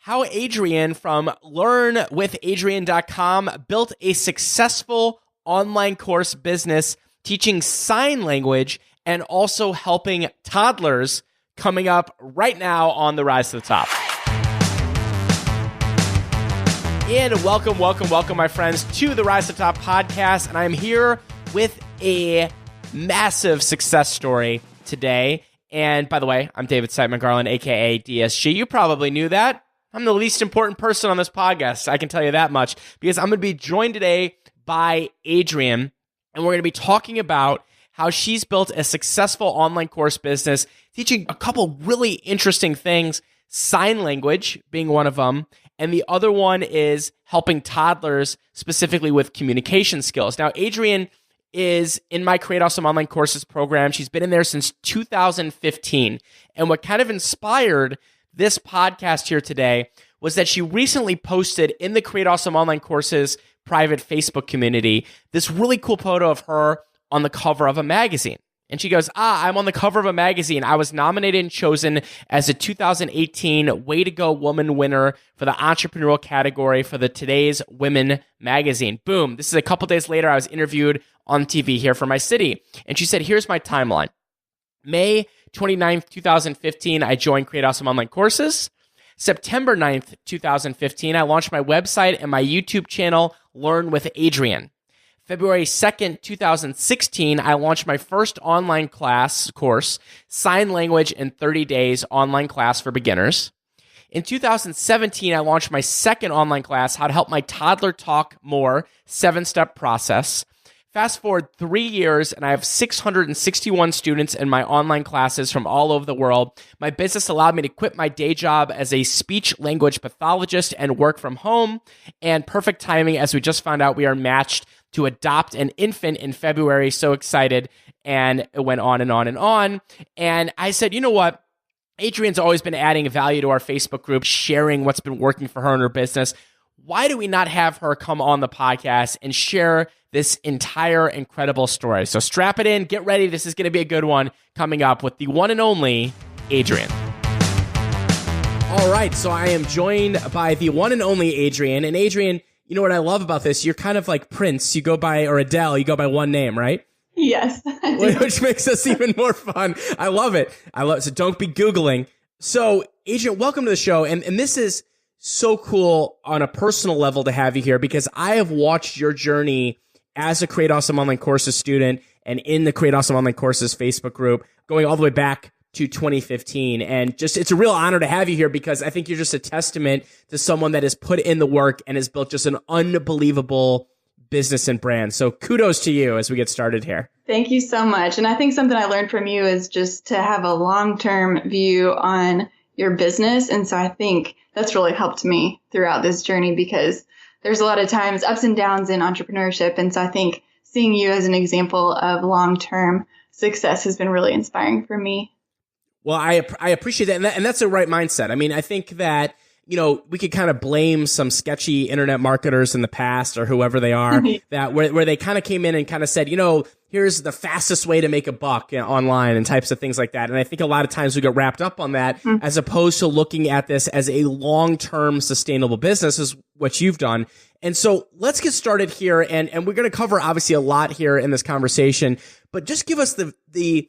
how Adrienne from learnwithadrienne.com built a successful online course business teaching sign language and also helping toddlers, coming up right now on the Rise to the Top. And welcome, my friends, to the Rise to the Top podcast. And I'm here with a massive success story today. And by the way, I'm David Siteman Garland, aka DSG. You probably knew that. I'm the least important person on this podcast. I can tell you that much, because I'm going to be joined today by Adrienne, and we're going to be talking about how she's built a successful online course business, teaching a couple really interesting things, sign language being one of them, and the other one is helping toddlers specifically with communication skills. Now, Adrienne is in my Create Awesome Online Courses program. She's been in there since 2015, and what kind of inspired this podcast here today was that she recently posted in the Create Awesome Online Courses private Facebook community this really cool photo of her on the cover of a magazine. And she goes, I'm on the cover of a magazine. I was nominated and chosen as a 2018 Way to Go Woman winner for the entrepreneurial category for the Today's Women magazine. Boom. This is a couple days later. I was interviewed on TV here for my city. And she said, here's my timeline. May 29th, 2015, I joined Create Awesome Online Courses. September 9th, 2015, I launched my website and my YouTube channel, Learn with Adrienne. February 2nd, 2016, I launched my first online course, Sign Language in 30 Days online class for beginners. In 2017, I launched my second online class, How to Help My Toddler Talk More, 7-step process. Fast forward 3 years, and I have 661 students in my online classes from all over the world. My business allowed me to quit my day job as a speech language pathologist and work from home. And perfect timing, as we just found out, we are matched to adopt an infant in February. So excited. And it went on and on and on. And I said, you know what? Adrienne's always been adding value to our Facebook group, sharing what's been working for her in her business. Why do we not have her come on the podcast and share this entire incredible story? So strap it in, get ready. This is going to be a good one coming up with the one and only Adrienne. All right, so I am joined by the one and only Adrienne. And Adrienne, you know what I love about this? You're kind of like Prince. You go by, or Adele, you go by one name, right? Yes. Which makes us even more fun. I love it. So don't be Googling. So Adrienne, welcome to the show. And this is so cool on a personal level to have you here, because I have watched your journey as a Create Awesome Online Courses student and in the Create Awesome Online Courses Facebook group going all the way back to 2015. And just, it's a real honor to have you here, because I think you're just a testament to someone that has put in the work and has built just an unbelievable business and brand. So kudos to you as we get started here. Thank you so much. And I think something I learned from you is just to have a long-term view on your business. And so I think that's really helped me throughout this journey, because there's a lot of times ups and downs in entrepreneurship. And so I think seeing you as an example of long-term success has been really inspiring for me. Well, I appreciate that. And that's the right mindset. I mean, I think that, you know, we could kind of blame some sketchy internet marketers in the past, or whoever they are, that where they kind of came in and kind of said, you know, here's the fastest way to make a buck online and types of things like that. And I think a lot of times we get wrapped up on that, as opposed to looking at this as a long-term sustainable business, is what you've done. And so let's get started here. And we're going to cover obviously a lot here in this conversation, but just give us the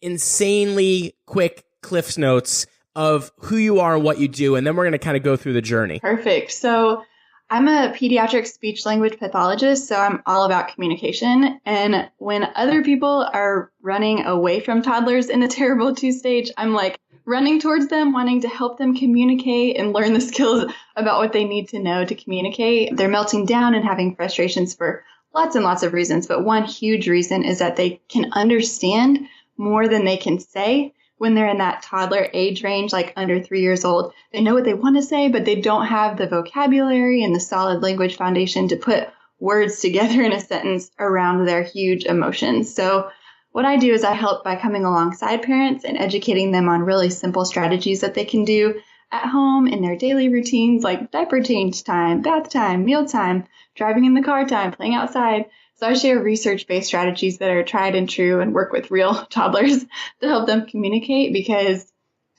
insanely quick Cliff's Notes of who you are and what you do. And then we're going to kind of go through the journey. Perfect. So I'm a pediatric speech language pathologist, so I'm all about communication. And when other people are running away from toddlers in the terrible 2 stage, I'm like running towards them, wanting to help them communicate and learn the skills about what they need to know to communicate. They're melting down and having frustrations for lots and lots of reasons. But one huge reason is that they can understand more than they can say. When they're in that toddler age range, like under 3 years old, they know what they want to say, but they don't have the vocabulary and the solid language foundation to put words together in a sentence around their huge emotions. So what I do is I help by coming alongside parents and educating them on really simple strategies that they can do at home in their daily routines, like diaper change time, bath time, meal time, driving in the car time, playing outside. So I share research-based strategies that are tried and true and work with real toddlers to help them communicate, because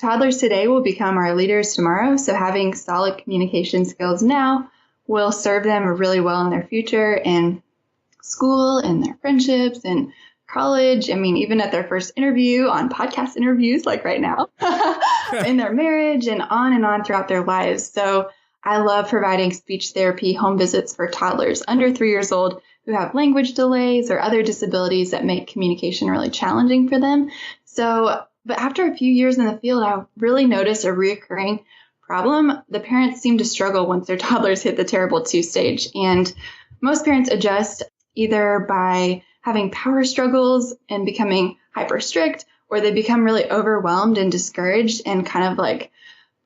toddlers today will become our leaders tomorrow. So having solid communication skills now will serve them really well in their future in school and their friendships and college. I mean, even at their first interview on podcast interviews, like right now, in their marriage and on throughout their lives. So I love providing speech therapy home visits for toddlers under 3 years old who have language delays or other disabilities that make communication really challenging for them. So, but after a few years in the field, I really noticed a reoccurring problem. The parents seem to struggle once their toddlers hit the terrible 2 stage. And most parents adjust either by having power struggles and becoming hyper strict, or they become really overwhelmed and discouraged and kind of like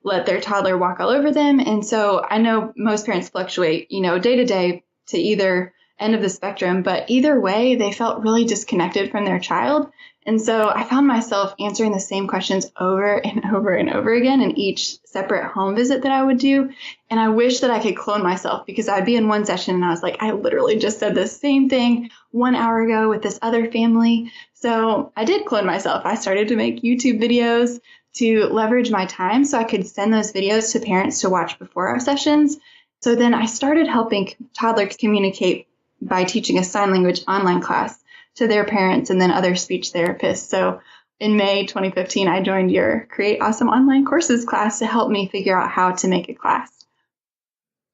let their toddler walk all over them. And so I know most parents fluctuate, day to day to either end of the spectrum, but either way, they felt really disconnected from their child. And so I found myself answering the same questions over and over and over again in each separate home visit that I would do. And I wish that I could clone myself, because I'd be in one session and I was like, I literally just said the same thing 1 hour ago with this other family. So I did clone myself. I started to make YouTube videos to leverage my time so I could send those videos to parents to watch before our sessions. So then I started helping toddlers communicate by teaching a sign language online class to their parents and then other speech therapists. So in May 2015, I joined your Create Awesome Online Courses class to help me figure out how to make a class.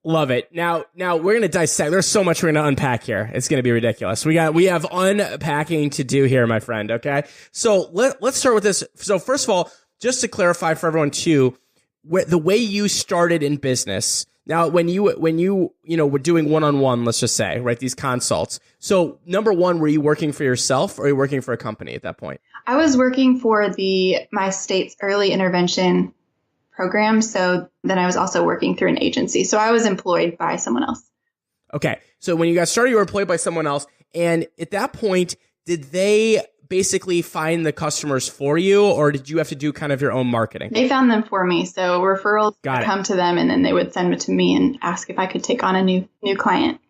Love it. Now we're going to dissect. There's so much we're going to unpack here. It's going to be ridiculous. We have unpacking to do here, my friend. Okay. So let's start with this. So first of all, just to clarify for everyone too, the way you started in business. Now, when you were doing one-on-one, let's just say, right, these consults. So number one, were you working for yourself or were you working for a company at that point? I was working for my state's early intervention program. So then I was also working through an agency. So I was employed by someone else. Okay. So when you got started, you were employed by someone else. And at that point, did they basically find the customers for you, or did you have to do kind of your own marketing? They found them for me. So referrals would come to them and then they would send it to me and ask if I could take on a new client.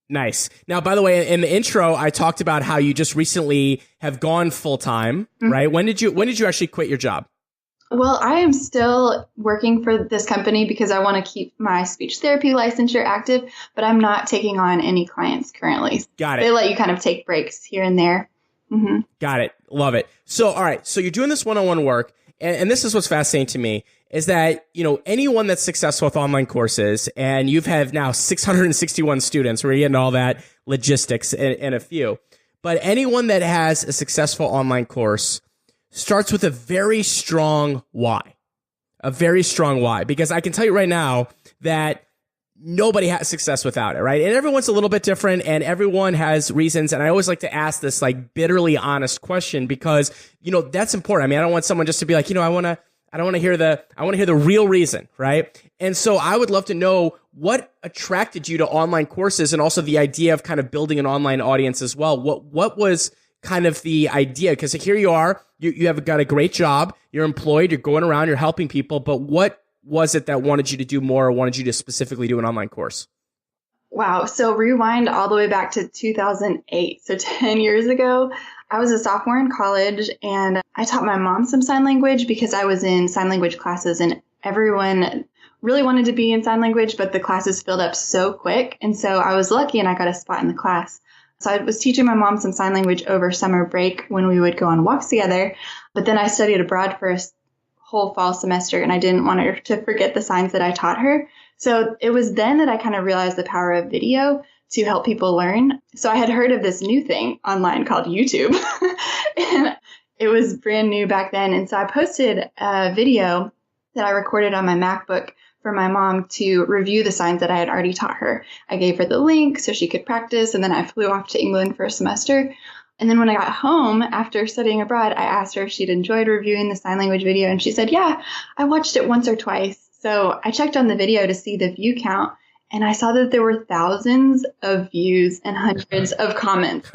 Nice. Now, by the way, in the intro, I talked about how you just recently have gone full-time, right? When did you actually quit your job? Well, I am still working for this company because I want to keep my speech therapy licensure active, but I'm not taking on any clients currently. Got it. They let you kind of take breaks here and there. Mm-hmm. Got it. Love it. So, all right. So you're doing this one-on-one work. And this is what's fascinating to me is that, anyone that's successful with online courses, and you've had now 661 students, we're getting all that logistics in a few, but anyone that has a successful online course starts with a very strong why. A very strong why. Because I can tell you right now that nobody has success without it, right? And everyone's a little bit different and everyone has reasons. And I always like to ask this like bitterly honest question because, that's important. I mean, I don't want someone just to be like, I want to hear the real reason, right? And so I would love to know what attracted you to online courses and also the idea of kind of building an online audience as well. What was kind of the idea? Because here you are, you have got a great job, you're employed, you're going around, you're helping people, but what was it that wanted you to do more or wanted you to specifically do an online course? Wow. So rewind all the way back to 2008. So 10 years ago, I was a sophomore in college and I taught my mom some sign language because I was in sign language classes and everyone really wanted to be in sign language, but the classes filled up so quick. And so I was lucky and I got a spot in the class. So I was teaching my mom some sign language over summer break when we would go on walks together. But then I studied abroad for a whole fall semester and I didn't want her to forget the signs that I taught her. So it was then that I kind of realized the power of video to help people learn. So I had heard of this new thing online called YouTube and it was brand new back then. And so I posted a video that I recorded on my MacBook for my mom to review the signs that I had already taught her. I gave her the link so she could practice, and then I flew off to England for a semester. And then when I got home after studying abroad, I asked her if she'd enjoyed reviewing the sign language video, and she said, yeah, I watched it once or twice. So I checked on the video to see the view count, and I saw that there were thousands of views and hundreds of comments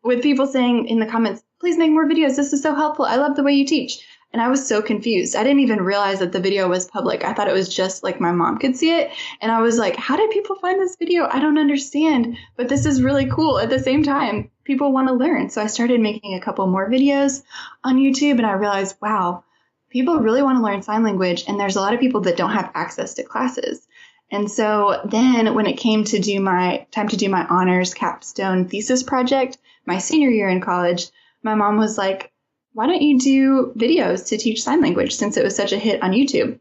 with people saying in the comments, please make more videos. This is so helpful. I love the way you teach. And I was so confused. I didn't even realize that the video was public. I thought it was just like my mom could see it. And I was like, how did people find this video? I don't understand. But this is really cool. At the same time, people want to learn. So I started making a couple more videos on YouTube and I realized, wow, people really want to learn sign language, and there's a lot of people that don't have access to classes. And so then when it came to do my time to do my honors capstone thesis project, my senior year in college, my mom was like, why don't you do videos to teach sign language since it was such a hit on YouTube?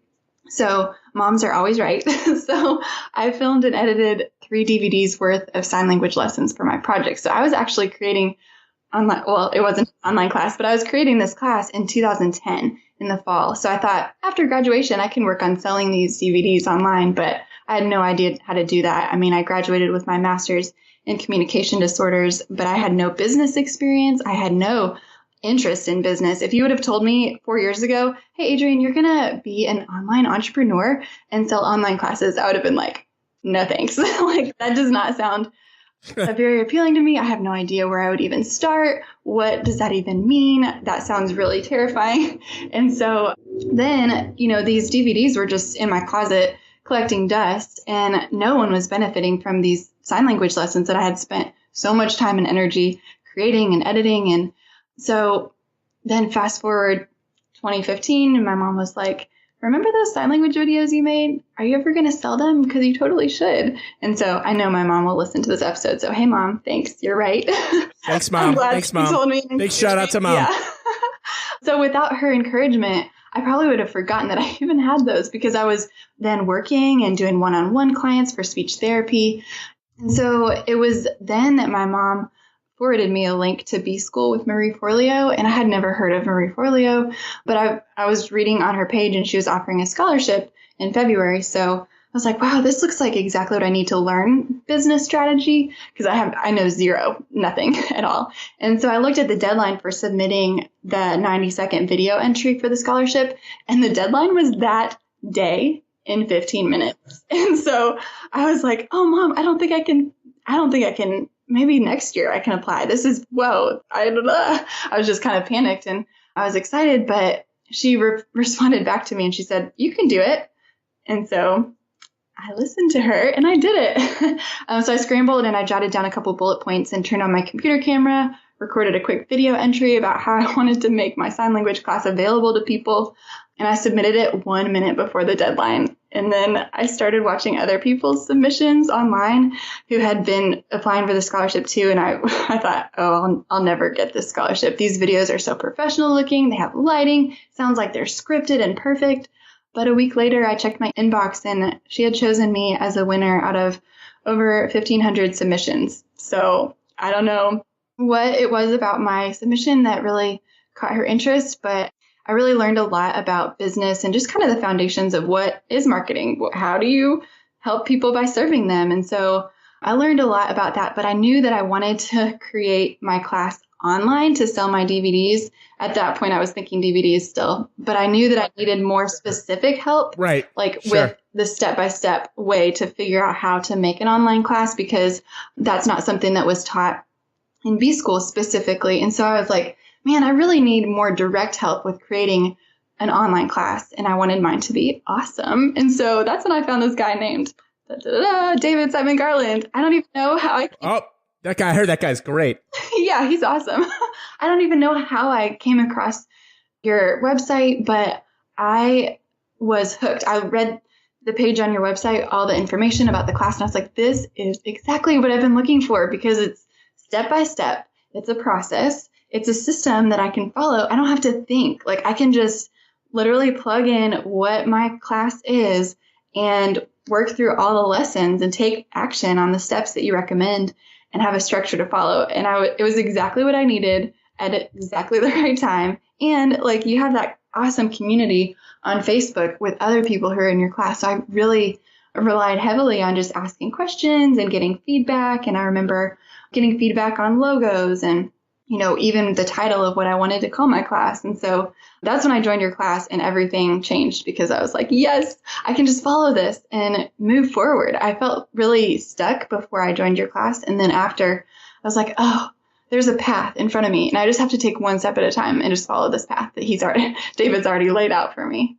So moms are always right. So I filmed and edited 3 DVDs worth of sign language lessons for my project. So I was actually creating online, well, it wasn't an online class, but I was creating this class in 2010 in the fall. So I thought after graduation, I can work on selling these DVDs online, but I had no idea how to do that. I mean, I graduated with my master's in communication disorders, but I had no business experience. I had no interest in business. If you would have told me 4 years ago, hey, Adrienne, you're going to be an online entrepreneur and sell online classes, I would have been like, no, thanks. Like, that does not sound very appealing to me. I have no idea where I would even start. What does that even mean? That sounds really terrifying. And so then, these DVDs were just in my closet collecting dust, and no one was benefiting from these sign language lessons that I had spent so much time and energy creating and editing. And so then fast forward 2015, and my mom was like, remember those sign language videos you made? Are you ever going to sell them? Because you totally should. And so I know my mom will listen to this episode. So, hey, Mom, thanks. You're right. Thanks, Mom. I'm glad Thanks, you Mom. told me. Big shout out to Mom. Yeah. So without her encouragement, I probably would have forgotten that I even had those, because I was then working and doing one-on-one clients for speech therapy. And so it was then that my mom forwarded me a link to B School with Marie Forleo, and I had never heard of Marie Forleo, but I was reading on her page and she was offering a scholarship in February. So I was like, wow, this looks like exactly what I need to learn business strategy, because I know nothing at all. And so I looked at the deadline for submitting the 90-second video entry for the scholarship, and the deadline was that day in 15 minutes. And so I was like, oh, Mom, I don't think I can. Maybe next year I can apply. This is, whoa, I was just kind of panicked, and I was excited, but she responded back to me and she said, you can do it. And so I listened to her and I did it. So I scrambled and I jotted down a couple bullet points and turned on my computer camera, recorded a quick video entry about how I wanted to make my sign language class available to people. And I submitted it 1 minute before the deadline. And then I started watching other people's submissions online who had been applying for the scholarship too. And I thought, oh, I'll never get this scholarship. These videos are so professional looking. They have lighting. Sounds like they're scripted and perfect. But a week later, I checked my inbox and she had chosen me as a winner out of over 1,500 submissions. So I don't know what it was about my submission that really caught her interest, but I really learned a lot about business and just kind of the foundations of what is marketing. How do you help people by serving them? And so I learned a lot about that, but I knew that I wanted to create my class online to sell my DVDs. At that point, I was thinking DVDs still, but I knew that I needed more specific help, right? With the step-by-step way to figure out how to make an online class, because that's not something that was taught in B School specifically. And so I was like, man, I really need more direct help with creating an online class, and I wanted mine to be awesome. And so that's when I found this guy named David Simon Garland. I don't even know how that guy, I heard that guy's great. Yeah, he's awesome. I don't even know how I came across your website, but I was hooked. I read the page on your website, all the information about the class, and I was like, this is exactly what I've been looking for, because it's step by step. It's a process. It's a system that I can follow. I don't have to think. Like, I can just literally plug in what my class is and work through all the lessons and take action on the steps that you recommend and have a structure to follow. And it was exactly what I needed at exactly the right time. And like, you have that awesome community on Facebook with other people who are in your class. So I really relied heavily on just asking questions and getting feedback. And I remember getting feedback on logos and even the title of what I wanted to call my class. And so that's when I joined your class, and everything changed, because I was like, yes, I can just follow this and move forward. I felt really stuck before I joined your class. And then after, I was like, oh, there's a path in front of me, and I just have to take one step at a time and just follow this path that David's already laid out for me.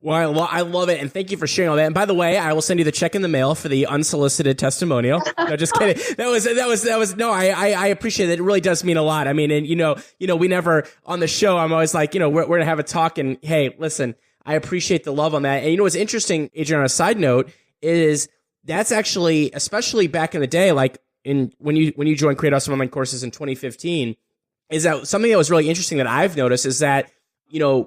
Well, I love it, and thank you for sharing all that. And by the way, I will send you the check in the mail for the unsolicited testimonial. No, just kidding. That was no. I appreciate it. It really does mean a lot. I mean, and we never on the show. I'm always like, we're gonna have a talk, and hey, listen, I appreciate the love on that. And what's interesting, Adrienne, on a side note, is that's actually, especially back in the day, like when you joined Create Awesome Online Courses in 2015, is that something that was really interesting that I've noticed is that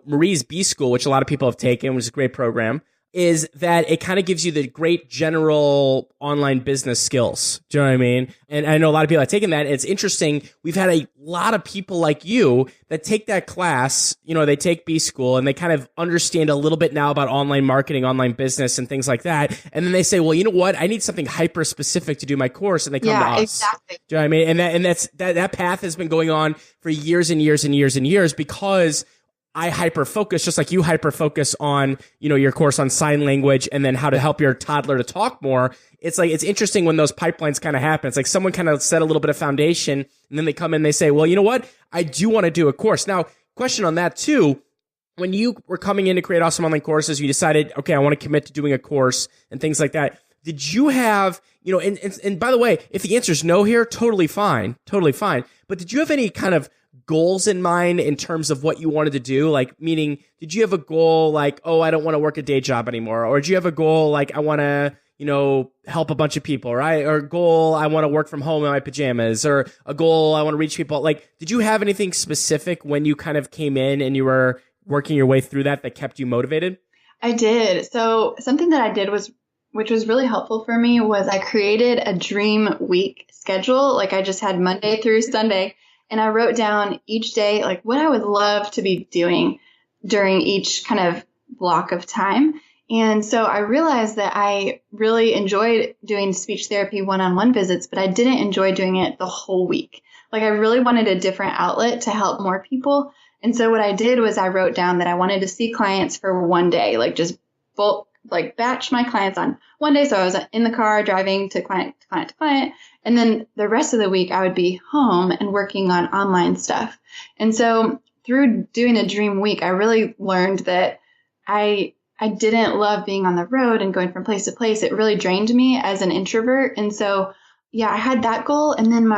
Marie's B School, which a lot of people have taken, which is a great program, is that it kind of gives you the great general online business skills. Do you know what I mean? And I know a lot of people have taken that. And it's interesting. We've had a lot of people like you that take that class, they take B School and they kind of understand a little bit now about online marketing, online business and things like that. And then they say, well, you know what? I need something hyper specific to do my course. And they come to us. Exactly. Do you know what I mean? And that path has been going on for years and years and years and years because I hyper focus, just like you hyper focus on, your course on sign language and then how to help your toddler to talk more. It's like, it's interesting when those pipelines kind of happen. It's like someone kind of set a little bit of foundation and then they come in and they say, well, you know what? I do want to do a course. Now, question on that too. When you were coming in to Create Awesome Online Courses, you decided, okay, I want to commit to doing a course and things like that. Did you have, and by the way, if the answer is no here, totally fine. But did you have any kind of goals in mind in terms of what you wanted to do? Like, meaning, did you have a goal like, oh, I don't want to work a day job anymore? Or did you have a goal like, I want to, help a bunch of people, right? Or a goal, I want to work from home in my pajamas? Or a goal, I want to reach people? Like, did you have anything specific when you kind of came in and you were working your way through that kept you motivated? I did. So something that I did which was really helpful for me, was I created a dream week schedule. Like, I just had Monday through Sunday. And I wrote down each day, like, what I would love to be doing during each kind of block of time. And so I realized that I really enjoyed doing speech therapy one-on-one visits, but I didn't enjoy doing it the whole week. Like, I really wanted a different outlet to help more people. And so what I did was I wrote down that I wanted to see clients for one day, like just batch my clients on one day. So I was in the car driving to client to client to client. And then the rest of the week I would be home and working on online stuff. And so through doing a dream week, I really learned that I didn't love being on the road and going from place to place. It really drained me as an introvert. And so, I had that goal. And then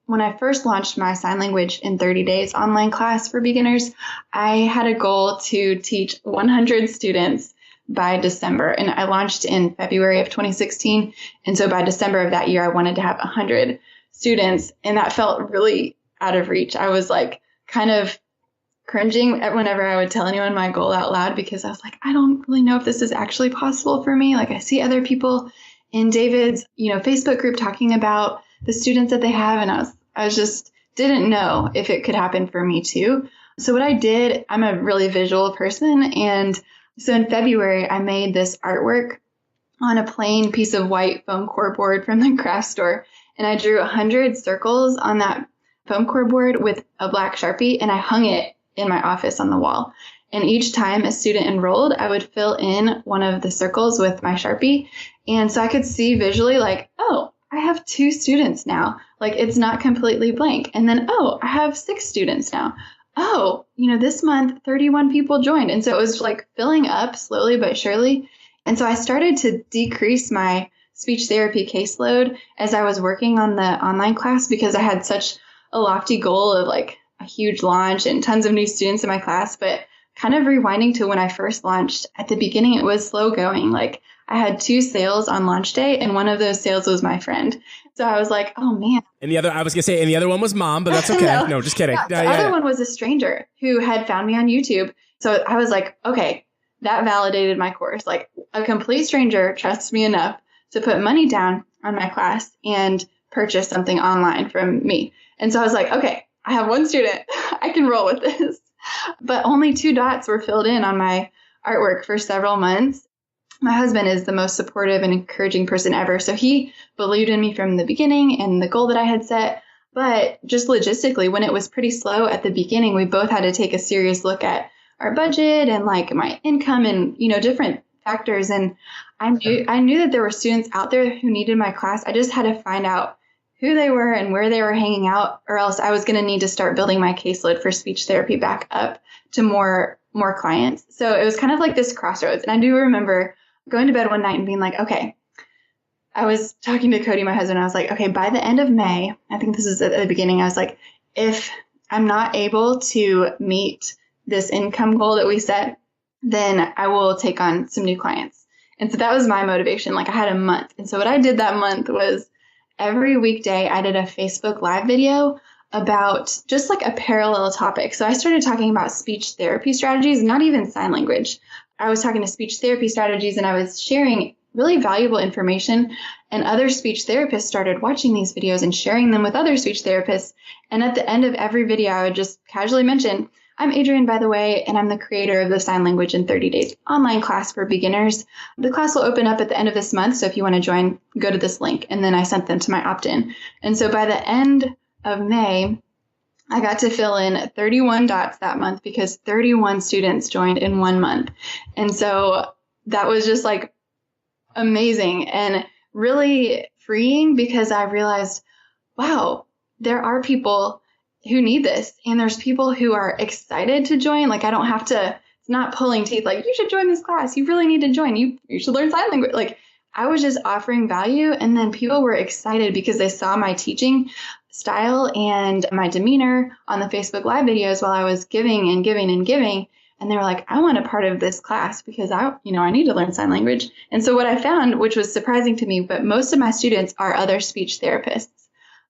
when I first launched my sign language in 30 days online class for beginners, I had a goal to teach 100 students by December. And I launched in February of 2016. And so by December of that year, I wanted to have 100 students. And that felt really out of reach. I was like kind of cringing whenever I would tell anyone my goal out loud, because I was like, I don't really know if this is actually possible for me. Like, I see other people in David's, Facebook group talking about the students that they have. And I was just didn't know if it could happen for me too. So what I did, I'm a really visual person. And so in February, I made this artwork on a plain piece of white foam core board from the craft store. And I drew 100 circles on that foam core board with a black Sharpie, and I hung it in my office on the wall. And each time a student enrolled, I would fill in one of the circles with my Sharpie. And so I could see visually like, oh, I have 2 students now. Like, it's not completely blank. And then, oh, I have 6 students now. Oh, this month, 31 people joined. And so it was like filling up slowly but surely. And so I started to decrease my speech therapy caseload as I was working on the online class, because I had such a lofty goal of like a huge launch and tons of new students in my class. But kind of rewinding to when I first launched, at the beginning, it was slow going. Like, I had 2 sales on launch day, and one of those sales was my friend. So I was like, oh man. And the other one was mom, but that's okay. No, just kidding. The other one was a stranger who had found me on YouTube. So I was like, okay, that validated my course. Like, a complete stranger trusts me enough to put money down on my class and purchase something online from me. And so I was like, okay, I have 1 student. I can roll with this. But only 2 dots were filled in on my artwork for several months. My husband is the most supportive and encouraging person ever. So he believed in me from the beginning and the goal that I had set. But just logistically, when it was pretty slow at the beginning, we both had to take a serious look at our budget and like my income and, different factors. And I knew that there were students out there who needed my class. I just had to find out who they were and where they were hanging out, or else I was going to need to start building my caseload for speech therapy back up to more more clients. So it was kind of like this crossroads. And I do remember going to bed one night and being like, okay, I was talking to Cody, my husband. I was like, okay, by the end of May, I think this is at the beginning, I was like, if I'm not able to meet this income goal that we set, then I will take on some new clients. And so that was my motivation. Like I had a month. And so what I did that month was every weekday I did a Facebook Live video about just like a parallel topic. So I started talking about speech therapy strategies, not even sign language. I was talking to speech therapy strategies and I was sharing really valuable information, and other speech therapists started watching these videos and sharing them with other speech therapists. And at the end of every video, I would just casually mention, I'm Adrienne, by the way, and I'm the creator of the Sign Language in 30 Days online class for beginners. The class will open up at the end of this month, so if you want to join, go to this link. And then I sent them to my opt-in. And so by the end of May, I got to fill in 31 dots that month because 31 students joined in 1 month. And so that was just like amazing and really freeing because I realized, wow, there are people who need this. And there's people who are excited to join. Like I don't have to, it's not pulling teeth. Like you should join this class. You really need to join. You should learn sign language. Like I was just offering value. And then people were excited because they saw my teaching style and my demeanor on the Facebook Live videos while I was giving and giving and giving. And they were like, I want a part of this class because I need to learn sign language. And so what I found, which was surprising to me, but most of my students are other speech therapists,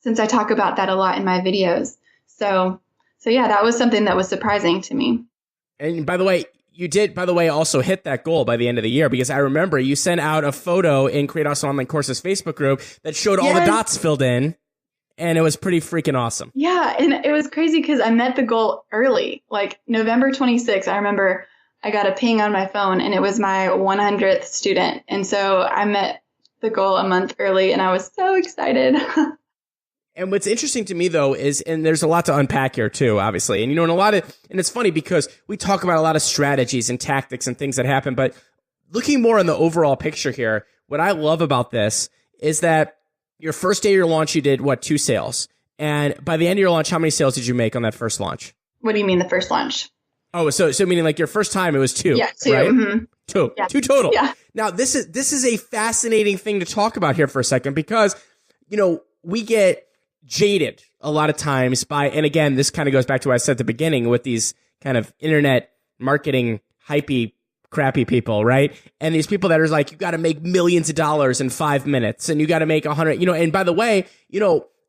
since I talk about that a lot in my videos. So yeah, that was something that was surprising to me. And by the way, you did, also hit that goal by the end of the year, because I remember you sent out a photo in Create Awesome Online Courses Facebook group that showed all the dots filled in. And it was pretty freaking awesome. Yeah. And it was crazy because I met the goal early, like November 26th. I remember I got a ping on my phone and it was my 100th student. And so I met the goal a month early and I was so excited. And what's interesting to me, though, is, and there's a lot to unpack here, too, obviously. And, and it's funny because we talk about a lot of strategies and tactics and things that happen. But looking more on the overall picture here, what I love about this is that your first day of your launch, you did, 2 sales? And by the end of your launch, how many sales did you make on that first launch? What do you mean the first launch? Oh, so meaning like your first time, it was 2, yeah, 2, right? Mm-hmm. 2, yeah. 2 total. Yeah. Now, this is a fascinating thing to talk about here for a second because, we get jaded a lot of times by, and again, this kind of goes back to what I said at the beginning with these kind of internet marketing hypey crappy people, right? And these people that are like, you got to make millions of dollars in 5 minutes and you got to make 100, and by the way,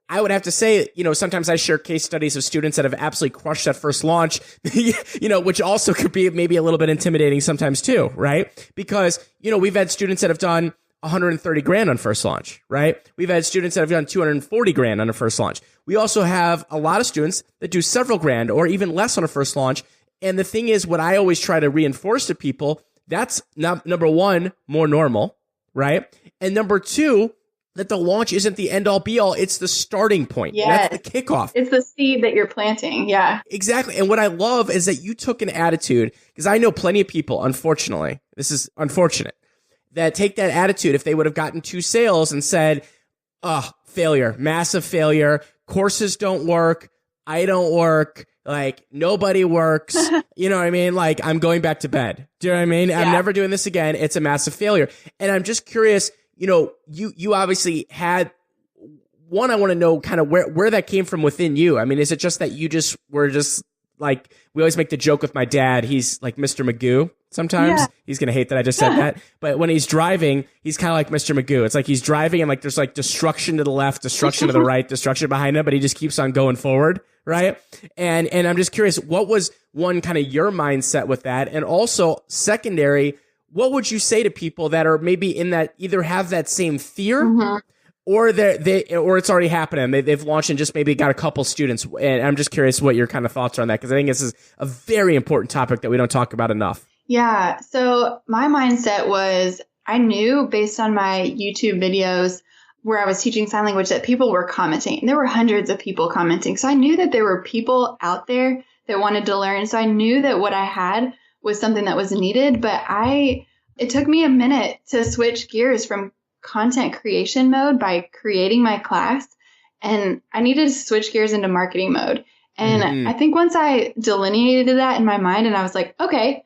I would have to say, sometimes I share case studies of students that have absolutely crushed that first launch, which also could be maybe a little bit intimidating sometimes too, right? Because, we've had students that have done 130 grand on first launch, right? We've had students that have done 240 grand on a first launch. We also have a lot of students that do several grand or even less on a first launch. And the thing is, what I always try to reinforce to people, that's number one, more normal, right? And number two, that the launch isn't the end all be all. It's the starting point. Yes. That's the kickoff. It's the seed that you're planting. Yeah. Exactly. And what I love is that you took an attitude, because I know plenty of people, unfortunately, this is unfortunate, that take that attitude if they would have gotten 2 sales and said, failure, massive failure, courses don't work, I don't work, like nobody works, you know what I mean? Like I'm going back to bed. Do you know what I mean? Yeah. I'm never doing this again. It's a massive failure. And I'm just curious, you obviously had one, I want to know kind of where that came from within you. I mean, is it just that you just were just like, we always make the joke with my dad, he's like Mr. Magoo sometimes. Yeah. He's going to hate that I just said that. But when he's driving, he's kind of like Mr. Magoo. It's like he's driving and like there's like destruction to the left, destruction to the right, destruction behind him, but he just keeps on going forward, right? And I'm just curious, what was one kind of your mindset with that? And also secondary, what would you say to people that are maybe in that, either have that same fear, mm-hmm. or or it's already happening. They've launched and just maybe got a couple students. And I'm just curious what your kind of thoughts are on that, because I think this is a very important topic that we don't talk about enough. Yeah. So my mindset was, I knew based on my YouTube videos where I was teaching sign language that people were commenting. And there were hundreds of people commenting. So I knew that there were people out there that wanted to learn. So I knew that what I had was something that was needed. But it took me a minute to switch gears from content creation mode by creating my class. And I needed to switch gears into marketing mode. And I think once I delineated that in my mind and I was like, okay,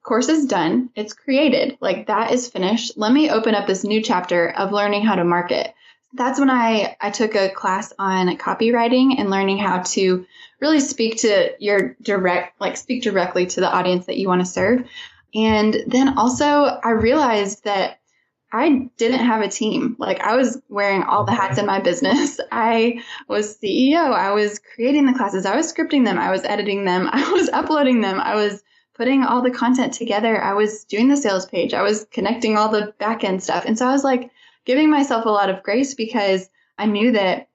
course is done. It's created. Like that is finished. Let me open up this new chapter of learning how to market. That's when I took a class on copywriting and learning how to really speak to speak directly to the audience that you want to serve. And then also I realized that I didn't have a team. Like I was wearing all the hats in my business. I was CEO. I was creating the classes. I was scripting them. I was editing them. I was uploading them. I was putting all the content together. I was doing the sales page. I was connecting all the back end stuff. And so I was like giving myself a lot of grace because I knew that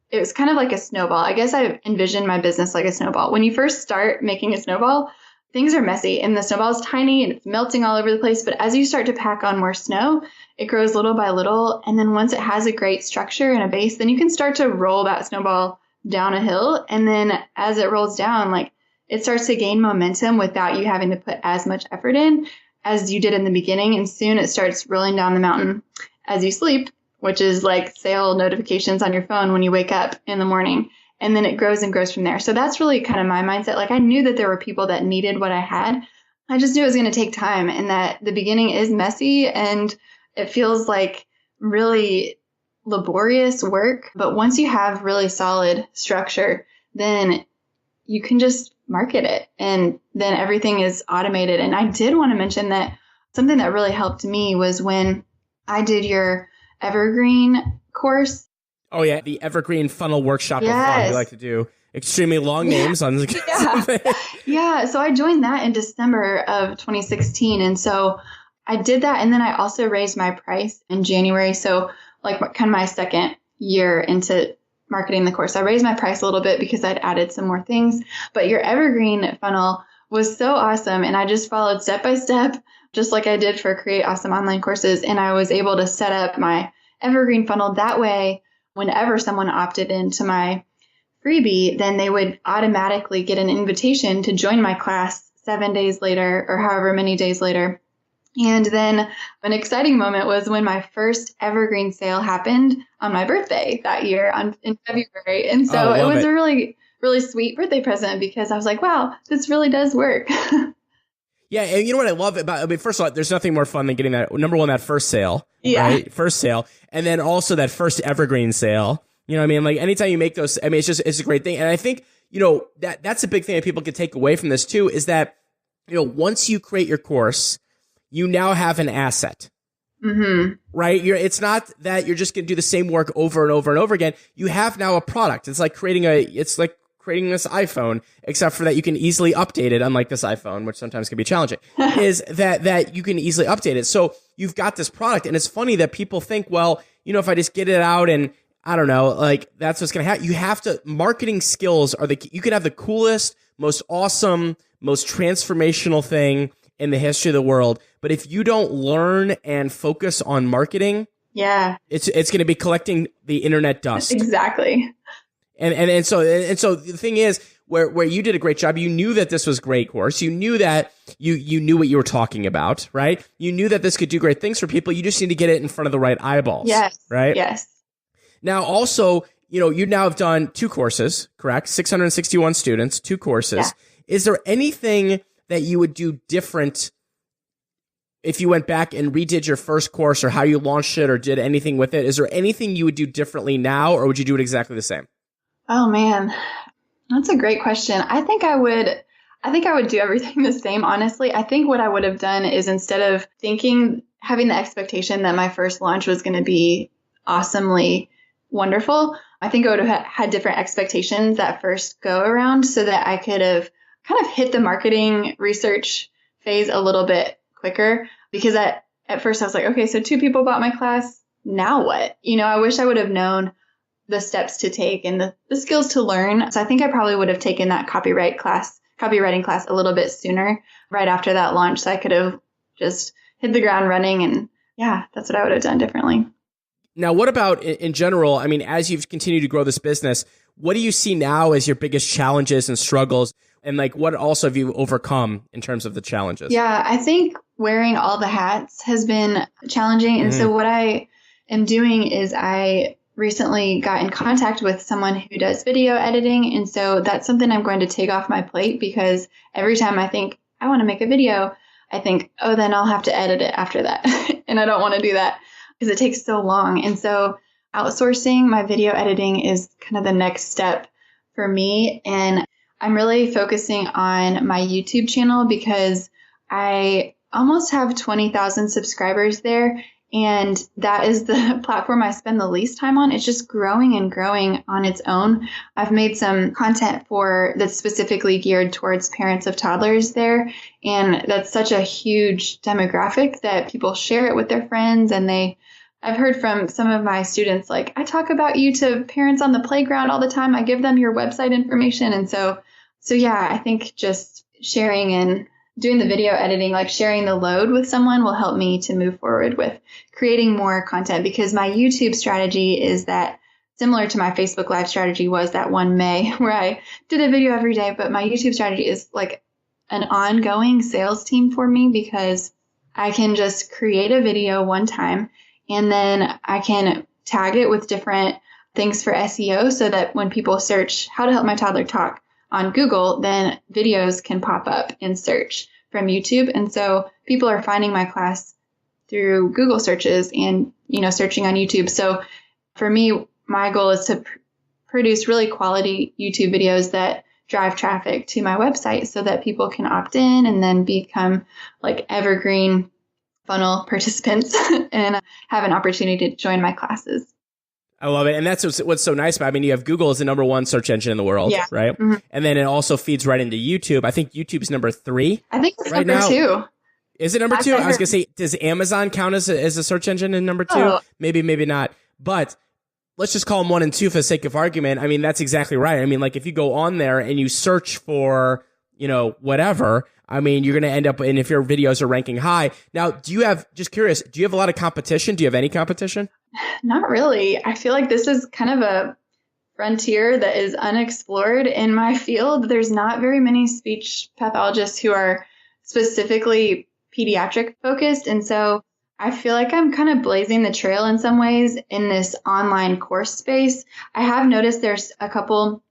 it was kind of like a snowball. I guess I envisioned my business like a snowball. When you first start making a snowball, things are messy and the snowball is tiny and it's melting all over the place. But as you start to pack on more snow, it grows little by little. And then once it has a great structure and a base, then you can start to roll that snowball down a hill. And then as it rolls down, like it starts to gain momentum without you having to put as much effort in as you did in the beginning. And soon it starts rolling down the mountain as you sleep, which is like sale notifications on your phone when you wake up in the morning. And then it grows and grows from there. So that's really kind of my mindset. Like I knew that there were people that needed what I had. I just knew it was going to take time and that the beginning is messy and it feels like really laborious work. But once you have really solid structure, then you can just market it and then everything is automated. And I did want to mention that something that really helped me was when I did your Evergreen course. Oh, yeah. The Evergreen Funnel Workshop. Yes. We like to do extremely long names on the Yeah. So I joined that in December of 2016. And so I did that. And then I also raised my price in January. So like kind of my second year into marketing the course, I raised my price a little bit because I'd added some more things. But your Evergreen funnel was so awesome. And I just followed step by step, just like I did for Create Awesome Online Courses. And I was able to set up my Evergreen funnel that way. Whenever someone opted into my freebie, then they would automatically get an invitation to join my class 7 days later or however many days later. And then an exciting moment was when my first Evergreen sale happened on my birthday that year in February. And so it was a really, really sweet birthday present because I was like, wow, this really does work. Yeah, and you know what I love about, I mean, first of all, there's nothing more fun than getting that, number one, that first sale, right? First sale, and then also that first Evergreen sale. You know what I mean? Like anytime you make those, I mean, it's a great thing. And I think, you know, that's a big thing that people can take away from this too, is that, you know, once you create your course, you now have an asset. Mm-hmm. Right? It's not that you're just going to do the same work over and over and over again. You have now a product. It's like creating this iPhone, except for that you can easily update it, unlike this iPhone, which sometimes can be challenging, is that you can easily update it. So you've got this product, and it's funny that people think, well, you know, if I just get it out and I don't know, like that's what's going to happen. You have to, marketing skills are you can have the coolest, most awesome, most transformational thing in the history of the world. But if you don't learn and focus on marketing, it's going to be collecting the internet dust. Exactly. And so the thing is, where you did a great job, you knew that this was a great course. You knew that you knew what you were talking about, right? You knew that this could do great things for people. You just need to get it in front of the right eyeballs. Yes. Right? Yes. Now, also, you know, you now have done 2 courses, correct? 661 students, 2 courses. Yeah. Is there anything that you would do different if you went back and redid your first course, or how you launched it or did anything with it? Is there anything you would do differently now, or would you do it exactly the same? Oh man, that's a great question. I think I would do everything the same, honestly. I think what I would have done is, instead of having the expectation that my first launch was going to be awesomely wonderful, I think I would have had different expectations that first go around, so that I could have kind of hit the marketing research phase a little bit quicker. Because at first I was like, okay, so 2 people bought my class. Now what? You know, I wish I would have known the steps to take and the skills to learn. So I think I probably would have taken that copywriting class a little bit sooner, right after that launch. So I could have just hit the ground running, and yeah, that's what I would have done differently. Now, what about in general? I mean, as you've continued to grow this business, what do you see now as your biggest challenges and struggles? And like, what also have you overcome in terms of the challenges? Yeah, I think wearing all the hats has been challenging. And so what I am doing is I recently got in contact with someone who does video editing. And so that's something I'm going to take off my plate, because every time I think I want to make a video, I think, oh, then I'll have to edit it after that. And I don't want to do that because it takes so long. And so outsourcing my video editing is kind of the next step for me. And I'm really focusing on my YouTube channel because I almost have 20,000 subscribers there. And that is the platform I spend the least time on. It's just growing and growing on its own. I've made some content that's specifically geared towards parents of toddlers there. And that's such a huge demographic that people share it with their friends. And I've heard from some of my students, like, I talk about you to parents on the playground all the time. I give them your website information. And so yeah, I think just sharing and doing the video editing, like sharing the load with someone, will help me to move forward with creating more content, because my YouTube strategy is that similar to my Facebook Live strategy was that one May where I did a video every day. But my YouTube strategy is like an ongoing sales team for me, because I can just create a video one time and then I can tag it with different things for SEO, so that when people search how to help my toddler talk on Google, then videos can pop up in search from YouTube. And so people are finding my class through Google searches and, searching on YouTube. So for me, my goal is to produce really quality YouTube videos that drive traffic to my website, so that people can opt in and then become like evergreen funnel participants and have an opportunity to join my classes. I love it. And that's what's so nice about it. I mean, you have Google as the number one search engine in the world, right? Mm-hmm. And then it also feeds right into YouTube. I think YouTube's number 3. I think it's right number now. 2. Is it number 2? I was going to say, does Amazon count as a search engine in number 2? Oh. Maybe not. But let's just call them 1 and 2 for the sake of argument. I mean, that's exactly right. I mean, like if you go on there and you search for, whatever, I mean, you're going to end up, and if your videos are ranking high. Now, just curious, do you have a lot of competition? Do you have any competition? Not really. I feel like this is kind of a frontier that is unexplored in my field. There's not very many speech pathologists who are specifically pediatric focused. And so I feel like I'm kind of blazing the trail in some ways in this online course space. I have noticed there's a couple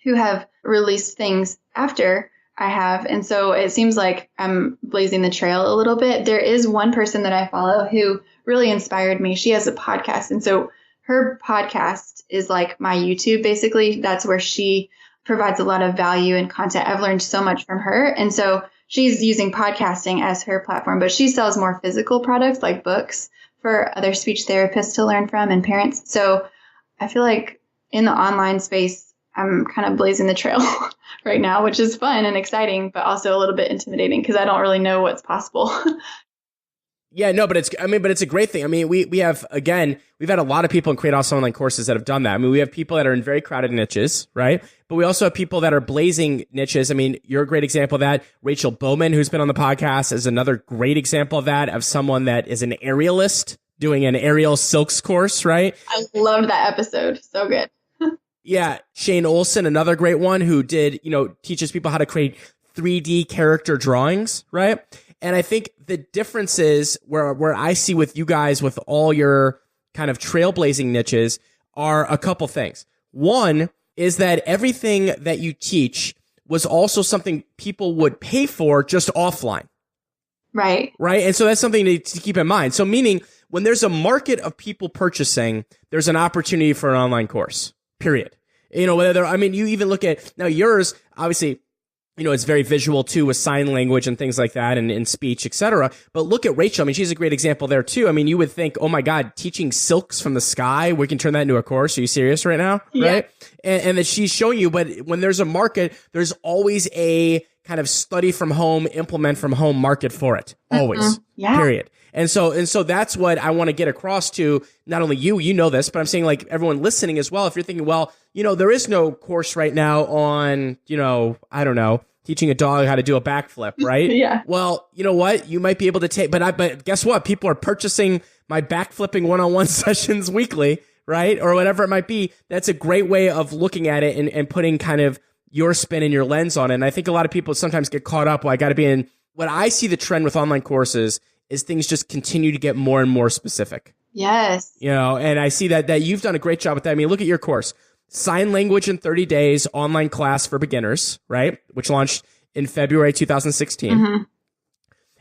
who have released things after I have. And so it seems like I'm blazing the trail a little bit. There is one person that I follow who really inspired me. She has a podcast. And so her podcast is like my YouTube, basically. That's where she provides a lot of value and content. I've learned so much from her. And so she's using podcasting as her platform, but she sells more physical products like books for other speech therapists to learn from and parents. So I feel like in the online space, I'm kind of blazing the trail right now, which is fun and exciting, but also a little bit intimidating because I don't really know what's possible. Yeah, no, but it's a great thing. I mean, we have, again, we've had a lot of people in Create Awesome Online courses that have done that. I mean, we have people that are in very crowded niches, right? But we also have people that are blazing niches. I mean, you're a great example of that. Rachel Bowman, who's been on the podcast, is another great example of that, of someone that is an aerialist doing an aerial silks course, right? I loved that episode. So good. Yeah. Shane Olson, another great one who teaches people how to create 3D character drawings, right? And I think the difference is where I see with you guys, with all your kind of trailblazing niches, are a couple things. One is that everything that you teach was also something people would pay for just offline. Right. Right. And so that's something to keep in mind. So meaning when there's a market of people purchasing, there's an opportunity for an online course, period. You even look at now yours, obviously, it's very visual too, with sign language and things like that, and speech, etc. But look at Rachel. I mean, she's a great example there too. I mean, you would think, oh my God, teaching silks from the sky, we can turn that into a course. Are you serious right now? Yeah. Right? And that she's showing you, but when there's a market, there's always a kind of study from home, implement from home market for it. Always. Yeah. Period. And so that's what I want to get across to not only you know this, but I'm saying like everyone listening as well. If you're thinking, well, there is no course right now on, I don't know, teaching a dog how to do a backflip, right? Yeah. Well, you know what? You might be able to take, but guess what? People are purchasing my backflipping one-on-one sessions weekly, right? Or whatever it might be. That's a great way of looking at it and putting kind of your spin and your lens on it. And I think a lot of people sometimes get caught up. Well, I got to be in. What I see the trend with online courses is things just continue to get more and more specific. Yes. And I see that you've done a great job with that. I mean, look at your course, Sign Language in 30 Days, online class for beginners, right? Which launched in February 2016. Mm-hmm.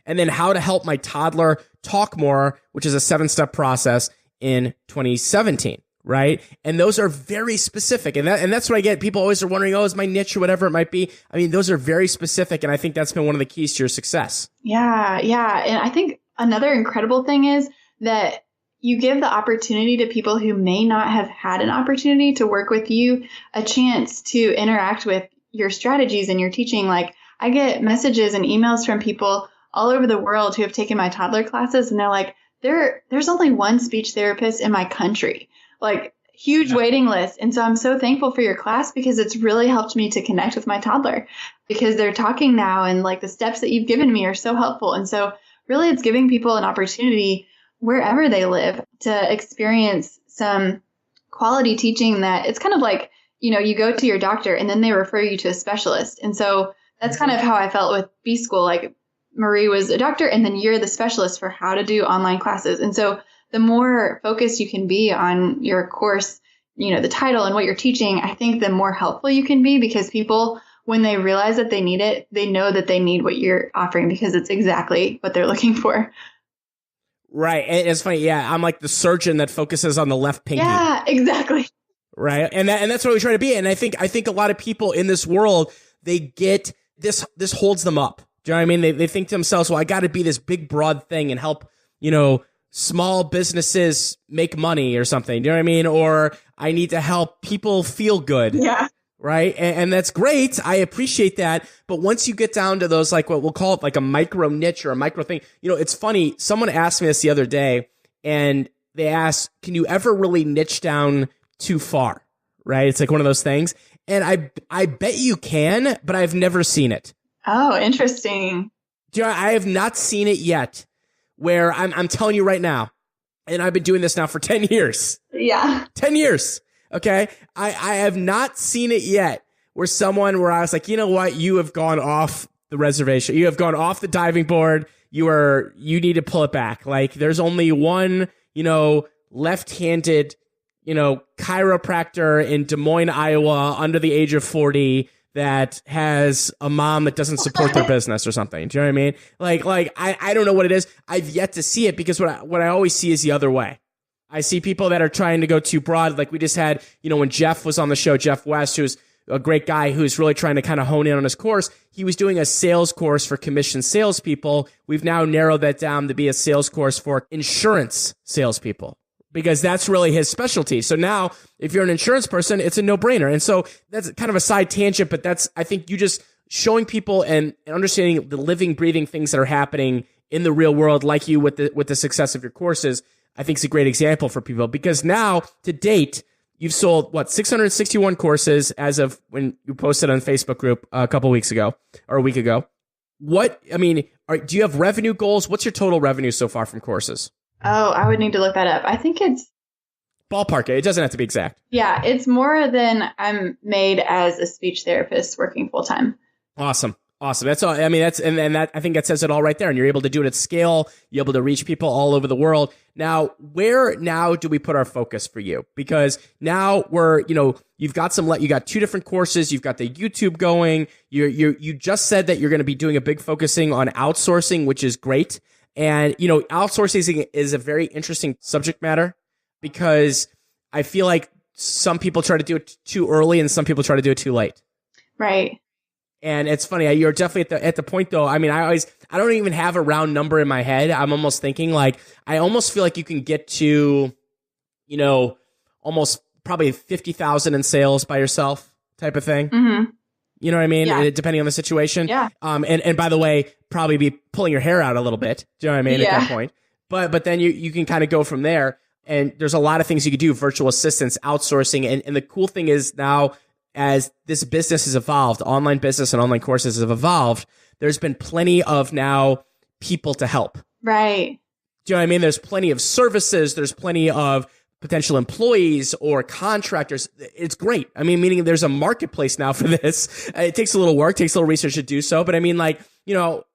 And then How to Help My Toddler Talk More, which is a 7-step process in 2017, right? And those are very specific. And that's what I get. People always are wondering, oh, is my niche or whatever it might be. I mean, those are very specific. And I think that's been one of the keys to your success. Yeah. Yeah. And I think another incredible thing is that you give the opportunity to people who may not have had an opportunity to work with you a chance to interact with your strategies and your teaching. Like, I get messages and emails from people all over the world who have taken my toddler classes, and they're like, there's only one speech therapist in my country, like huge waiting list. And so I'm so thankful for your class because it's really helped me to connect with my toddler because they're talking now, and like the steps that you've given me are so helpful. And so really it's giving people an opportunity wherever they live to experience some quality teaching that it's kind of like, you go to your doctor and then they refer you to a specialist. And so that's kind of how I felt with B School. Like, Marie was a doctor, and then you're the specialist for how to do online classes. And so the more focused you can be on your course, the title and what you're teaching, I think the more helpful you can be, because people, when they realize that they need it, they know that they need what you're offering because it's exactly what they're looking for. Right. And it's funny. Yeah. I'm like the surgeon that focuses on the left pinky. Yeah, exactly. Right. And that's what we try to be. And I think a lot of people in this world, they get this holds them up. Do you know what I mean? They think to themselves, well, I got to be this big, broad thing and help, small businesses make money or something. Do you know what I mean? Or I need to help people feel good. Yeah. Right. And that's great. I appreciate that. But once you get down to those, like what we'll call it like a micro niche or a micro thing, it's funny. Someone asked me this the other day, and they asked, can you ever really niche down too far? Right. It's like one of those things. And I bet you can, but I've never seen it. Oh, interesting. I have not seen it yet, where I'm telling you right now, and I've been doing this now for 10 years. Yeah. 10 years. Okay. I have not seen it yet where I was like, you know what? You have gone off the reservation. You have gone off the diving board. You need to pull it back. Like, there's only one, left-handed, chiropractor in Des Moines, Iowa, under the age of 40 that has a mom that doesn't support their business or something. Do you know what I mean? Like I don't know what it is. I've yet to see it, because what I always see is the other way. I see people that are trying to go too broad. Like we just had, when Jeff was on the show, Jeff West, who's a great guy who's really trying to kind of hone in on his course. He was doing a sales course for commission salespeople. We've now narrowed that down to be a sales course for insurance salespeople, because that's really his specialty. So now if you're an insurance person, it's a no-brainer. And so that's kind of a side tangent, but I think you just showing people and understanding the living, breathing things that are happening in the real world, like you with the success of your courses, I think is a great example for people, because now to date, you've sold 661 courses as of when you posted on Facebook group a couple weeks ago or a week ago. Do you have revenue goals? What's your total revenue so far from courses? Oh, I would need to look that up. I think it's ballpark. It doesn't have to be exact. Yeah, it's more than I'm made as a speech therapist working full time. Awesome. That's all. I think that says it all right there. And you're able to do it at scale. You're able to reach people all over the world. Now, where do we put our focus for you? Because now you've got you got 2 different courses. You've got the YouTube going. You just said that you're going to be doing a big focusing on outsourcing, which is great. And, outsourcing is a very interesting subject matter, because I feel like some people try to do it too early and some people try to do it too late. Right. And it's funny. You're definitely at the point, though. I mean, I don't even have a round number in my head. I'm almost thinking I almost feel like you can get to, almost probably 50,000 in sales by yourself type of thing. Mm-hmm. You know what I mean? Yeah. Depending on the situation. Yeah. And by the way, probably be pulling your hair out a little bit. Do you know what I mean? Yeah. At that point. But then you can kind of go from there. And there's a lot of things you could do, virtual assistants, outsourcing. And the cool thing is now, as this business has evolved, online business and online courses have evolved, there's been plenty of now people to help. Right. Do you know what I mean? There's plenty of services. There's plenty of potential employees or contractors. It's great. I mean, meaning there's a marketplace now for this. It takes a little work, takes a little research to do so. But I mean,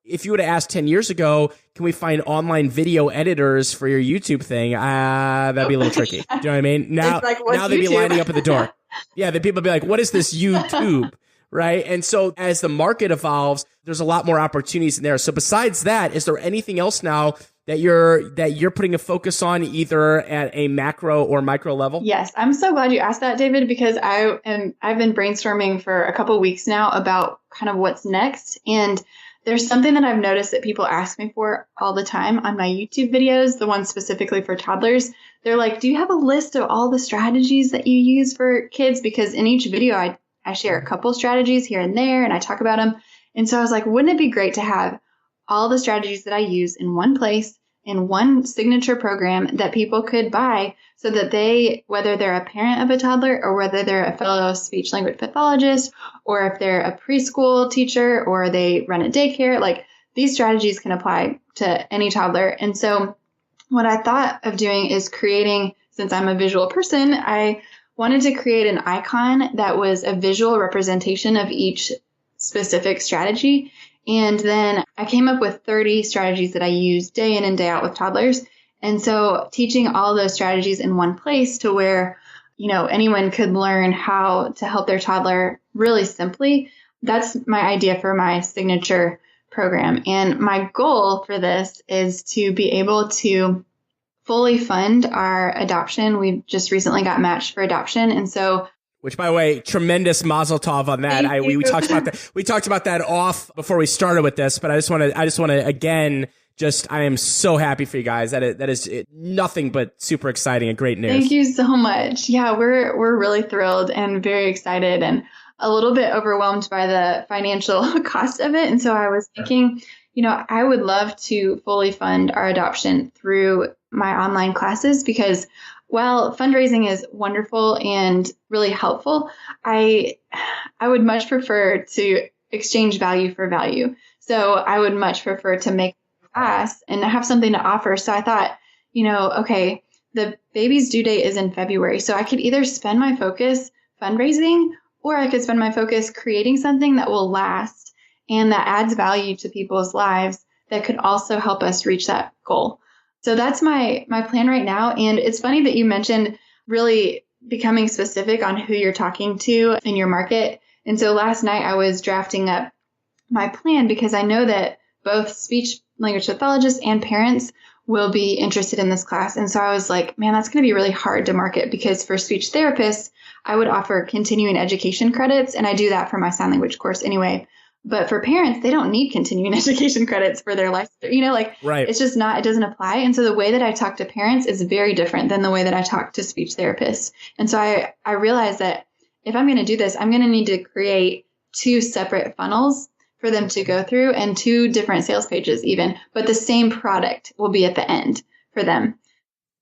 if you would have asked 10 years ago, can we find online video editors for your YouTube thing? That'd be a little tricky. Do you know what I mean? Now, now they'd be lining up at the door. Yeah, the people would be like, what is this YouTube? Right. And so as the market evolves, there's a lot more opportunities in there. So besides that, is there anything else now that you're putting a focus on either at a macro or micro level? Yes. I'm so glad you asked that, David, because I've been brainstorming for a couple of weeks now about kind of what's next. And there's something that I've noticed that people ask me for all the time on my YouTube videos, the ones specifically for toddlers. They're like, do you have a list of all the strategies that you use for kids? Because in each video, I share a couple strategies here and there, and I talk about them. And so I was like, wouldn't it be great to have all the strategies that I use in one place, in one signature program that people could buy so that they, whether they're a parent of a toddler or whether they're a fellow speech language pathologist, or if they're a preschool teacher or they run a daycare, like these strategies can apply to any toddler. And so what I thought of doing is creating, since I'm a visual person, I wanted to create an icon that was a visual representation of each specific strategy. And then I came up with 30 strategies that I use day in and day out with toddlers. And so teaching all those strategies in one place to where, anyone could learn how to help their toddler really simply. That's my idea for my signature program. And my goal for this is to be able to fully fund our adoption. We just recently got matched for adoption. And so, which, by the way, tremendous mazel tov on that. We talked about that. We talked about that off before we started with this, but I just want to again, I am so happy for you guys. That is nothing but super exciting and great news. Thank you so much. Yeah, we're really thrilled and very excited and a little bit overwhelmed by the financial cost of it. And so I was thinking, I would love to fully fund our adoption through my online classes because while fundraising is wonderful and really helpful, I would much prefer to exchange value for value. So I would much prefer to make a class and have something to offer. So I thought, okay, the baby's due date is in February. So I could either spend my focus fundraising or I could spend my focus creating something that will last and that adds value to people's lives that could also help us reach that goal. So that's my plan right now. And it's funny that you mentioned really becoming specific on who you're talking to in your market. And so last night I was drafting up my plan because I know that both speech language pathologists and parents will be interested in this class. And so I was like, man, that's going to be really hard to market because for speech therapists, I would offer continuing education credits. And I do that for my sign language course anyway. But for parents, they don't need continuing education credits for their life. Right. It's just not, it doesn't apply. And so the way that I talk to parents is very different than the way that I talk to speech therapists. And so I realized that if I'm going to do this, I'm going to need to create 2 separate funnels for them to go through and 2 different sales pages even, but the same product will be at the end for them.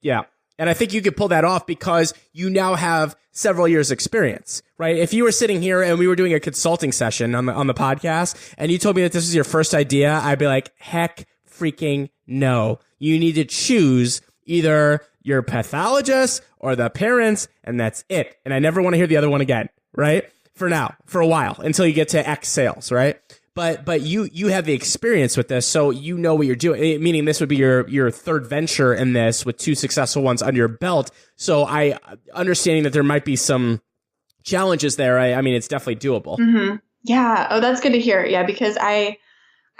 Yeah. And I think you could pull that off because you now have several years experience, right? If you were sitting here and we were doing a consulting session on the podcast and you told me that this was your first idea, I'd be like, heck freaking no. You need to choose either your pathologist or the parents and that's it. And I never want to hear the other one again, right? For now, for a while, until you get to X sales, right? But you have the experience with this, so you know what you're doing, meaning this would be your third venture in this with 2 successful ones under your belt. So understanding that there might be some challenges there, I mean, it's definitely doable. Mm-hmm. Yeah. Oh, that's good to hear. Yeah, because I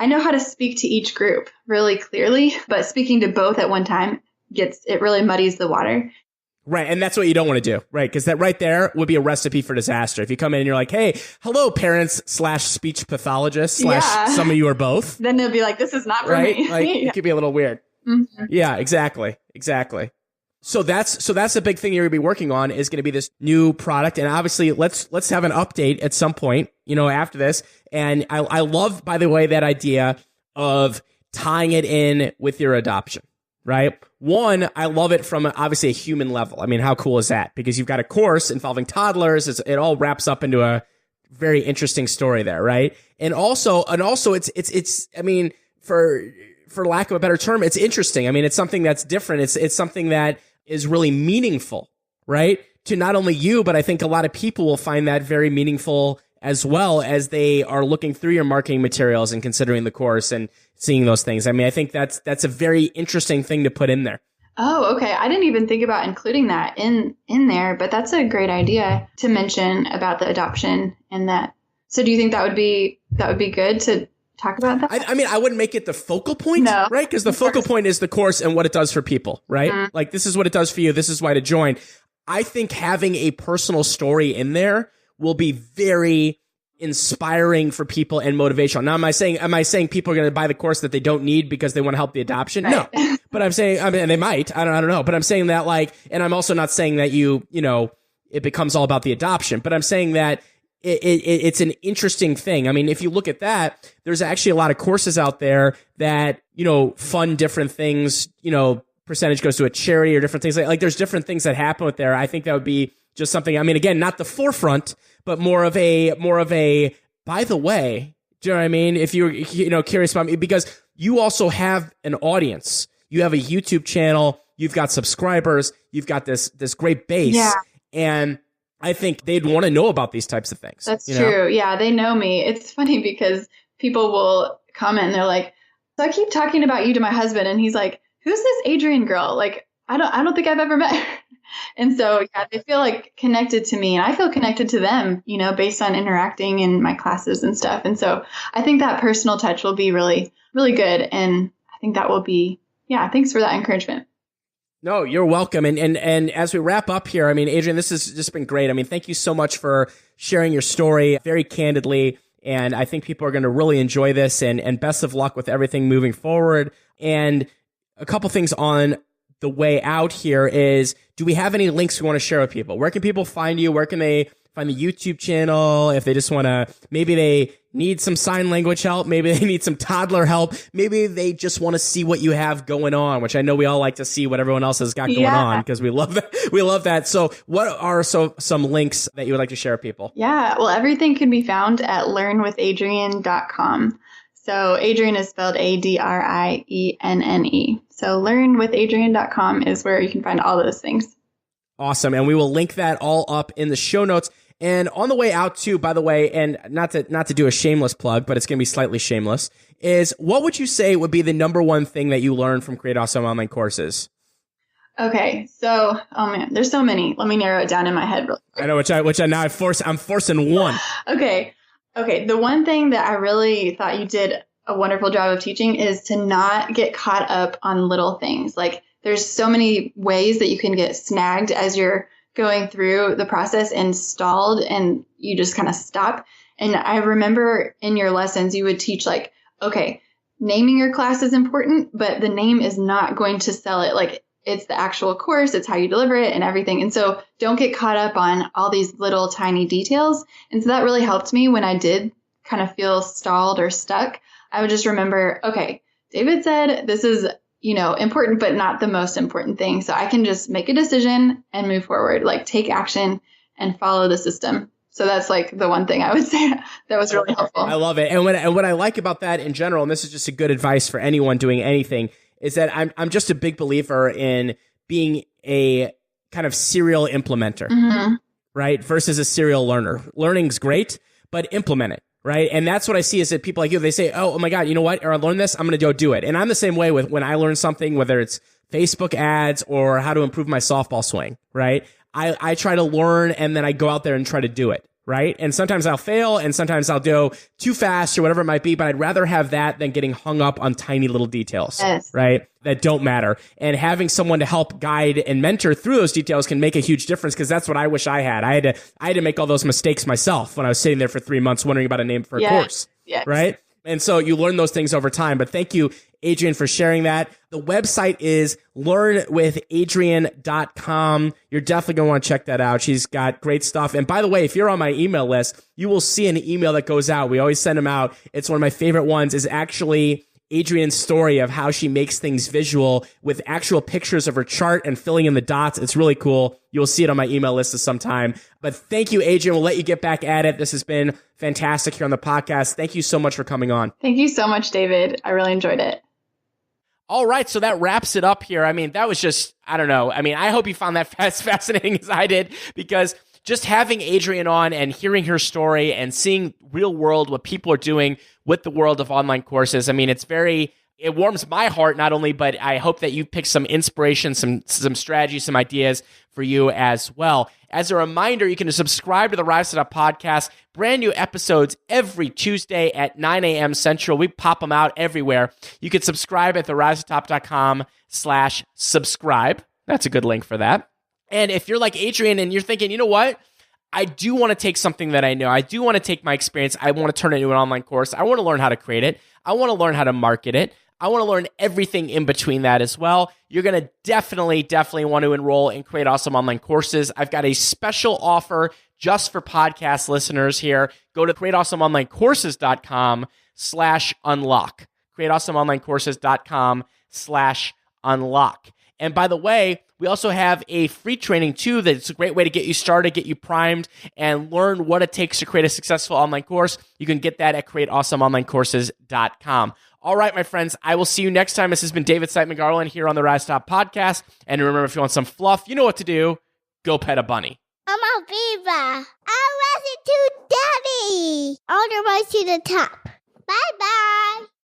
know how to speak to each group really clearly, but speaking to both at one time it really muddies the water. Right. And that's what you don't want to do. Right. Because that right there would be a recipe for disaster. If you come in and you're like, hey, hello, parents / speech pathologists / some of you are both. Then they'll be like, this is not for me. Like, It could be a little weird. Mm-hmm. Yeah, exactly. So that's the big thing you're going to be working on is going to be this new product. And obviously let's have an update at some point, after this. And I love, by the way, that idea of tying it in with your adoption. Right? One, I love it from obviously a human level. I mean, how cool is that? Because you've got a course involving toddlers. It all wraps up into a very interesting story there, right? And also it's I mean, for lack of a better term, it's interesting. I mean, it's something that's different. It's something that is really meaningful, right? To not only you, but I think a lot of people will find that very meaningful as well as they are looking through your marketing materials and considering the course and seeing those things. I mean, I think that's a very interesting thing to put in there. Oh, okay. I didn't even think about including that in there, but that's a great idea to mention about the adoption and that. So do you think that would be good to talk about that? I mean, I wouldn't make it the focal point, right? Because the focal point is the course and what it does for people, right? Mm-hmm. Like, this is what it does for you. This is why to join. I think having a personal story in there will be very inspiring for people and motivational. Now, am I saying people are going to buy the course that they don't need because they want to help the adoption? Right. No, but I'm saying, I mean, they might, I don't know, but I'm saying that, like, and I'm also not saying that it becomes all about the adoption, but I'm saying that it's an interesting thing. I mean, if you look at that, there's actually a lot of courses out there that, fund different things, percentage goes to a charity or different things like there's different things that happen with there. I think that would be just something, I mean, again, not the forefront, but more of a, by the way, do you know what I mean? If you're, curious about me, because you also have an audience, you have a YouTube channel, you've got subscribers, you've got this great base. Yeah. And I think they'd want to know about these types of things. That's true. Yeah, they know me. It's funny because people will comment and they're like, so I keep talking about you to my husband and he's like, who's this Adrienne girl? Like, I don't think I've ever met her. And so, yeah, they feel like connected to me and I feel connected to them, based on interacting in my classes and stuff. And so I think that personal touch will be really, really good. And I think that will be, thanks for that encouragement. No, you're welcome. And as we wrap up here, I mean, Adrienne, this has just been great. I mean, thank you so much for sharing your story very candidly. And I think people are going to really enjoy this and best of luck with everything moving forward. And a couple things on the way out here is, do we have any links we want to share with people? Where can people find you? Where can they find the YouTube channel? If they just want to, maybe they need some sign language help. Maybe they need some toddler help. Maybe they just want to see what you have going on, which I know we all like to see what everyone else has got going on because we love that. We love that. So what are some links that you would like to share with people? Yeah. Well, everything can be found at learnwithadrienne.com. So Adrienne is spelled Adrienne. So learnwithadrienne.com is where you can find all those things. Awesome. And we will link that all up in the show notes. And on the way out too, by the way, and not to do a shameless plug, but it's going to be slightly shameless, is what would you say would be the number one thing that you learned from Create Awesome Online Courses? Okay. So, oh man, there's so many. Let me narrow it down in my head real quick. I know, I'm forcing one. Okay. The one thing that I really thought you did a wonderful job of teaching is to not get caught up on little things. Like, there's so many ways that you can get snagged as you're going through the process and stalled and you just kind of stop. And I remember in your lessons, you would teach like, okay, naming your class is important, but the name is not going to sell it. Like, it's the actual course, it's how you deliver it and everything. And so don't get caught up on all these little tiny details. And so that really helped me when I did kind of feel stalled or stuck. I would just remember, okay, David said this is, important, but not the most important thing. So I can just make a decision and move forward, like take action and follow the system. So that's like the one thing I would say that was really helpful. I love it. And what I like about that in general, and this is just a good advice for anyone doing anything, is that I'm just a big believer in being a kind of serial implementer, mm-hmm. right? Versus a serial learner. Learning's great, but implement it. Right. And that's what I see is that people like you, they say, oh my God, you know what? Or I learned this, I'm going to go do it. And I'm the same way with when I learn something, whether it's Facebook ads or how to improve my softball swing. Right. I try to learn and then I go out there and try to do it. Right. And sometimes I'll fail and sometimes I'll go too fast or whatever it might be. But I'd rather have that than getting hung up on tiny little details. Yes. Right. That don't matter. And having someone to help guide and mentor through those details can make a huge difference because that's what I wish I had. I had to make all those mistakes myself when I was sitting there for 3 months wondering about a name for a course. Yes. Right. And so you learn those things over time. But thank you, Adrienne, for sharing that. The website is learnwithadrienne.com. You're definitely going to want to check that out. She's got great stuff. And by the way, if you're on my email list, you will see an email that goes out. We always send them out. It's one of my favorite ones, is actually Adrienne's story of how she makes things visual with actual pictures of her chart and filling in the dots. It's really cool. You'll see it on my email list at some time. But thank you, Adrienne. We'll let you get back at it. This has been fantastic here on the podcast. Thank you so much for coming on. Thank you so much, David. I really enjoyed it. All right, so that wraps it up here. I mean, that was just, I don't know. I mean, I hope you found that as fascinating as I did because, just having Adrienne on and hearing her story and seeing real world what people are doing with the world of online courses, I mean, it warms my heart not only, but I hope that you pick some inspiration, some strategies, some ideas for you as well. As a reminder, you can subscribe to the Rise to the Top podcast. Brand new episodes every Tuesday at 9 a.m. Central. We pop them out everywhere. You can subscribe at therisetotop.com/subscribe. That's a good link for that. And if you're like Adrienne and you're thinking, you know what? I do want to take something that I know. I do want to take my experience. I want to turn it into an online course. I want to learn how to create it. I want to learn how to market it. I want to learn everything in between that as well. You're going to definitely want to enroll in Create Awesome Online Courses. I've got a special offer just for podcast listeners here. Go to createawesomeonlinecourses.com/unlock. createawesomeonlinecourses.com/unlock. And by the way, we also have a free training too that's a great way to get you started, get you primed, and learn what it takes to create a successful online course. You can get that at createawesomeonlinecourses.com. All right, my friends, I will see you next time. This has been David Siteman Garland here on the Rise Top Podcast. And remember, if you want some fluff, you know what to do. Go pet a bunny. I'm a beaver. I was it to Daddy. All the way to the top. Bye-bye.